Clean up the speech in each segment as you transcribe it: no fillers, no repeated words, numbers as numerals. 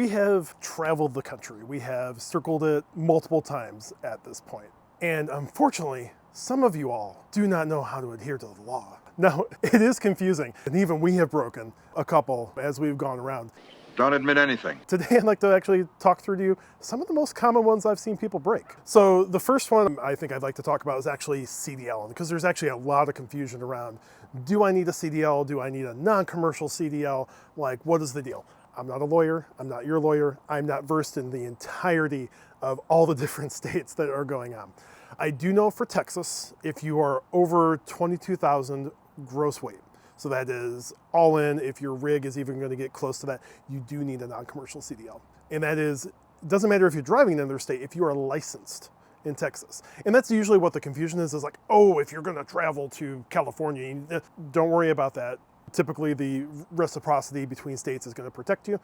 We have traveled the country. We have circled it multiple times at this point. And unfortunately, some of you all do not know how to adhere to the law. Now, it is confusing, and even we have broken a couple as we've gone around. Don't admit anything. Today, I'd like to actually talk through to you some of the most common ones I've seen people break. So the first one I think I'd like to talk about is actually CDL, because there's actually a lot of confusion around, do I need a CDL? Do I need a non-commercial CDL? Like, what is the deal? I'm not a lawyer. I'm not your lawyer. I'm not versed in the entirety of all the different states that are going on. I do know for Texas, if you are over 22,000 gross weight, so that is all in, if your rig is even going to get close to that, you do need a non-commercial CDL. And that is, it doesn't matter if you're driving in another state, if you are licensed in Texas. And that's usually what the confusion is like, oh, if you're going to travel to California, don't worry about that. Typically, the reciprocity between states is going to protect you.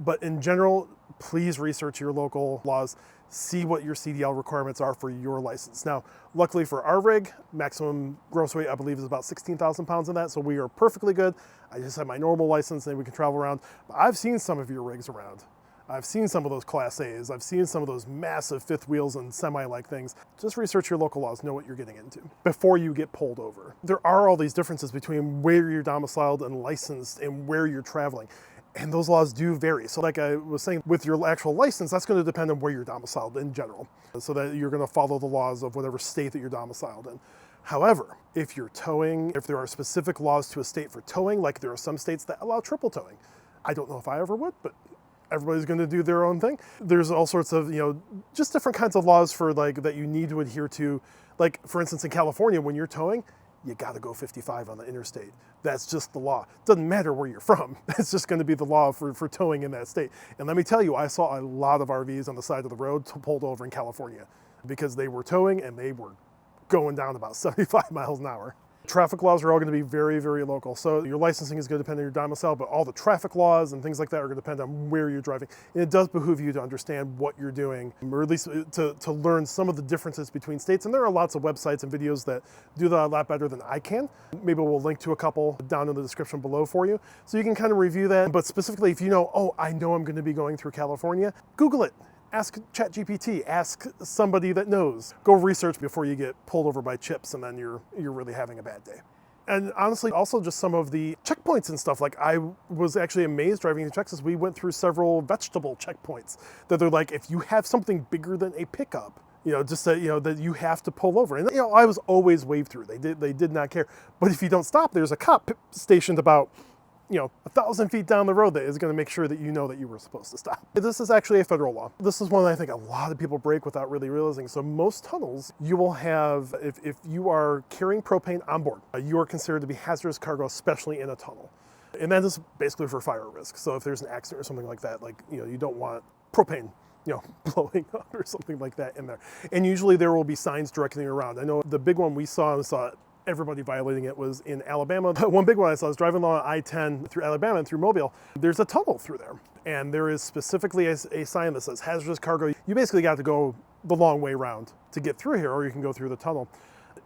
But in general, please research your local laws. See what your CDL requirements are for your license. Now, luckily for our rig, maximum gross weight, I believe, is about 16,000 pounds in that. So we are perfectly good. I just have my normal license and we can travel around. But I've seen some of your rigs around. I've seen some of those Class A's. I've seen some of those massive fifth wheels and semi-like things. Just research your local laws, know what you're getting into before you get pulled over. There are all these differences between where you're domiciled and licensed and where you're traveling. And those laws do vary. So like I was saying, with your actual license, that's going to depend on where you're domiciled in general, so that you're going to follow the laws of whatever state that you're domiciled in. However, if you're towing, if there are specific laws to a state for towing, like there are some states that allow triple towing. I don't know if I ever would, but everybody's going to do their own thing. There's all sorts of, just different kinds of laws for like that you need to adhere to. Like for instance, in California, when you're towing, you got to go 55 on the interstate. That's just the law. Doesn't matter where you're from. It's just going to be the law for towing in that state. And let me tell you, I saw a lot of RVs on the side of the road pulled over in California because they were towing and they were going down about 75 miles an hour. Traffic laws are all going to be very, very local. So your licensing is going to depend on your domicile, but all the traffic laws and things like that are going to depend on where you're driving. And it does behoove you to understand what you're doing, or at least to learn some of the differences between states. And there are lots of websites and videos that do that a lot better than I can. Maybe we'll link to a couple down in the description below for you, so you can kind of review that. But specifically, if you know, oh, I know I'm going to be going through California, Google it. Ask ChatGPT, ask somebody that knows. Go research before you get pulled over by chips and then you're really having a bad day. And honestly, also just some of the checkpoints and stuff. Like I was actually amazed driving to Texas. We went through several vegetable checkpoints that they're like, if you have something bigger than a pickup, just that, that you have to pull over. And I was always waved through. They did not care. But if you don't stop, there's a cop stationed about 1,000 feet down the road that is going to make sure that you know that you were supposed to stop. This is actually a federal law. This is one that I think a lot of people break without really realizing. So most tunnels, you will have, if you are carrying propane on board, you are considered to be hazardous cargo, especially in a tunnel. And that is basically for fire risk. So if there's an accident or something like that, you don't want propane blowing up or something like that in there. And usually there will be signs directing you around. I know the big one we saw everybody violating it was in Alabama. One big one I saw was driving along I-10 through Alabama and through Mobile. There's a tunnel through there. And there is specifically a sign that says hazardous cargo. You basically got to go the long way around to get through here, or you can go through the tunnel.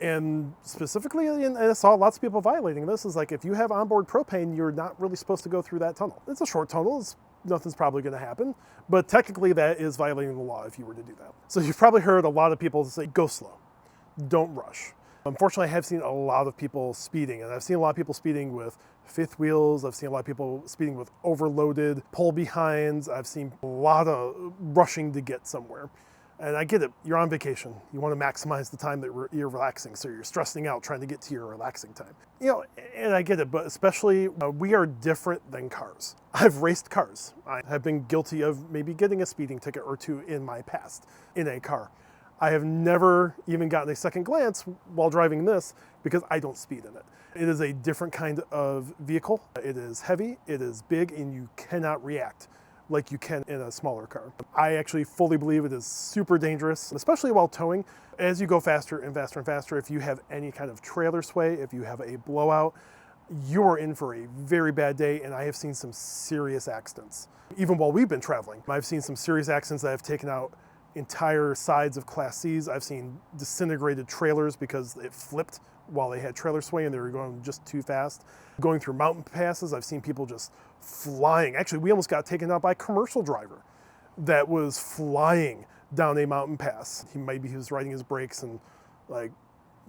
And specifically, and I saw lots of people violating this, is like if you have onboard propane, you're not really supposed to go through that tunnel. It's a short tunnel. Nothing's probably going to happen. But technically, that is violating the law if you were to do that. So you've probably heard a lot of people say, go slow. Don't rush. Unfortunately, I have seen a lot of people speeding, and I've seen a lot of people speeding with fifth wheels. I've seen a lot of people speeding with overloaded pull behinds. I've seen a lot of rushing to get somewhere. And I get it, you're on vacation. You want to maximize the time that you're relaxing, so you're stressing out trying to get to your relaxing time. And I get it, but especially we are different than cars. I've raced cars. I have been guilty of maybe getting a speeding ticket or two in my past in a car. I have never even gotten a second glance while driving this because I don't speed in it. It is a different kind of vehicle. It is heavy, it is big, and you cannot react like you can in a smaller car. I actually fully believe it is super dangerous, especially while towing. As you go faster and faster and faster, if you have any kind of trailer sway, if you have a blowout, you are in for a very bad day, and I have seen some serious accidents. Even while we've been traveling, I've seen some serious accidents that have taken out entire sides of Class C's. I've seen disintegrated trailers because it flipped while they had trailer sway and they were going just too fast. Going through mountain passes, I've seen people just flying. Actually, we almost got taken out by a commercial driver that was flying down a mountain pass. He was riding his brakes and like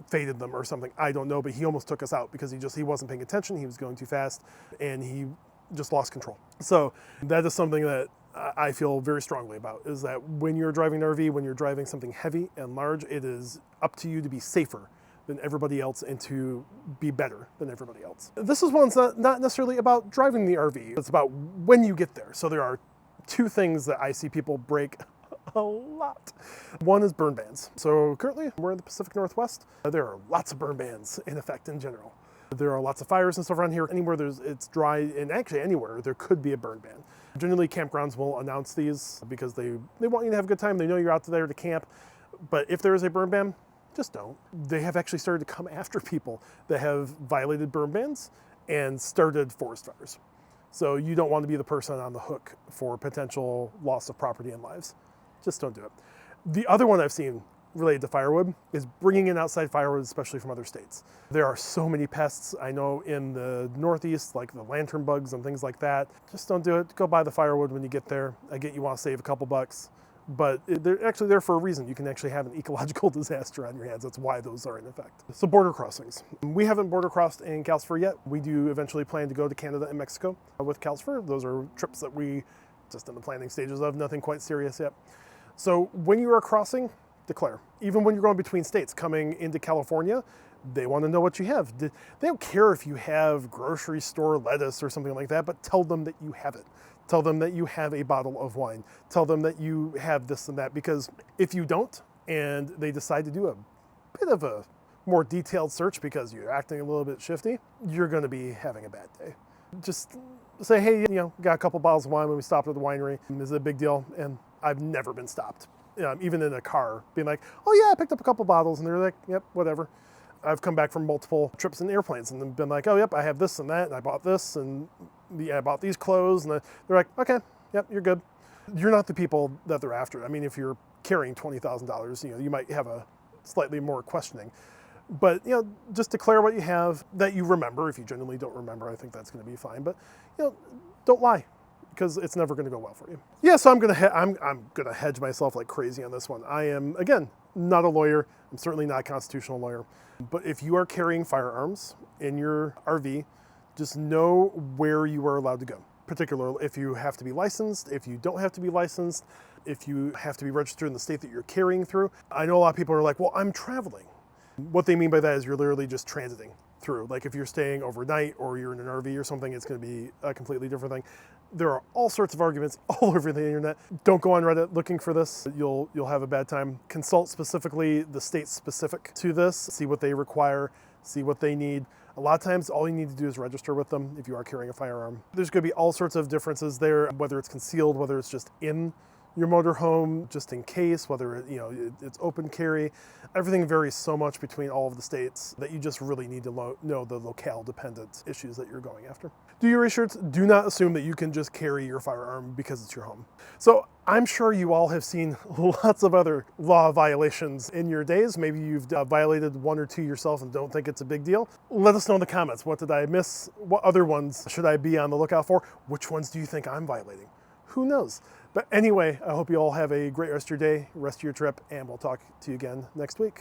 faded them or something. I don't know, but he almost took us out because he wasn't paying attention. He was going too fast and he just lost control. So that is something that I feel very strongly about, is that when you're driving an RV, when you're driving something heavy and large, it is up to you to be safer than everybody else and to be better than everybody else. This is one's not necessarily about driving the RV, it's about when you get there. So there are two things that I see people break a lot. One is burn bans. So currently we're in the Pacific Northwest. There are lots of burn bans in effect in general. There are lots of fires and stuff around here. Anywhere it's dry, and actually anywhere, there could be a burn ban. Generally, campgrounds will announce these because they want you to have a good time. They know you're out there to camp. But if there is a burn ban, just don't. They have actually started to come after people that have violated burn bans and started forest fires. So you don't want to be the person on the hook for potential loss of property and lives. Just don't do it. The other one I've seen related to firewood is bringing in outside firewood, especially from other states. There are so many pests I know in the Northeast, like the lantern bugs and things like that. Just don't do it. Go buy the firewood when you get there. I get you want to save a couple bucks, but they're actually there for a reason. You can actually have an ecological disaster on your hands. That's why those are in effect. So border crossings. We haven't border crossed in CalSFR yet. We do eventually plan to go to Canada and Mexico with CalSFR. Those are trips that we just in the planning stages of, nothing quite serious yet. So when you are crossing, declare. Even when you're going between states, coming into California, they want to know what you have. They don't care if you have grocery store lettuce or something like that, but tell them that you have it. Tell them that you have a bottle of wine. Tell them that you have this and that, because if you don't, and they decide to do a bit of a more detailed search because you're acting a little bit shifty, you're going to be having a bad day. Just say, hey, got a couple bottles of wine when we stopped at the winery. Is it a big deal? And I've never been stopped. Even in a car, being like, oh yeah, I picked up a couple bottles, and they're like, yep, whatever. I've come back from multiple trips in airplanes and been like, oh yep, I have this and that, and I bought this, and I bought these clothes, and they're like, okay, yep, you're good. You're not the people that they're after. I mean, if you're carrying $20,000, you might have a slightly more questioning. But just declare what you have that you remember. If you genuinely don't remember, I think that's going to be fine. But don't lie, because it's never going to go well for you. Yeah, so I'm gonna hedge myself like crazy on this one. I am, again, not a lawyer. I'm certainly not a constitutional lawyer. But if you are carrying firearms in your RV, just know where you are allowed to go. Particularly if you have to be licensed, if you don't have to be licensed, if you have to be registered in the state that you're carrying through. I know a lot of people are like, well, I'm traveling. What they mean by that is you're literally just transiting through. Like if you're staying overnight or you're in an RV or something, it's going to be a completely different thing. There are all sorts of arguments all over the internet. Don't go on Reddit looking for this. You'll have a bad time. Consult specifically the state specific to this. See what they require. See what they need. A lot of times, all you need to do is register with them if you are carrying a firearm. There's going to be all sorts of differences there, whether it's concealed, whether it's just in your motorhome, just in case, whether it's open carry. Everything varies so much between all of the states that you just really need to know the locale dependent issues that you're going after. Do your research. Do not assume that you can just carry your firearm because it's your home. So I'm sure you all have seen lots of other law violations in your days. Maybe you've violated one or two yourself and don't think it's a big deal. Let us know in the comments. What did I miss? What other ones should I be on the lookout for? Which ones do you think I'm violating? Who knows? But anyway, I hope you all have a great rest of your day, rest of your trip, and we'll talk to you again next week.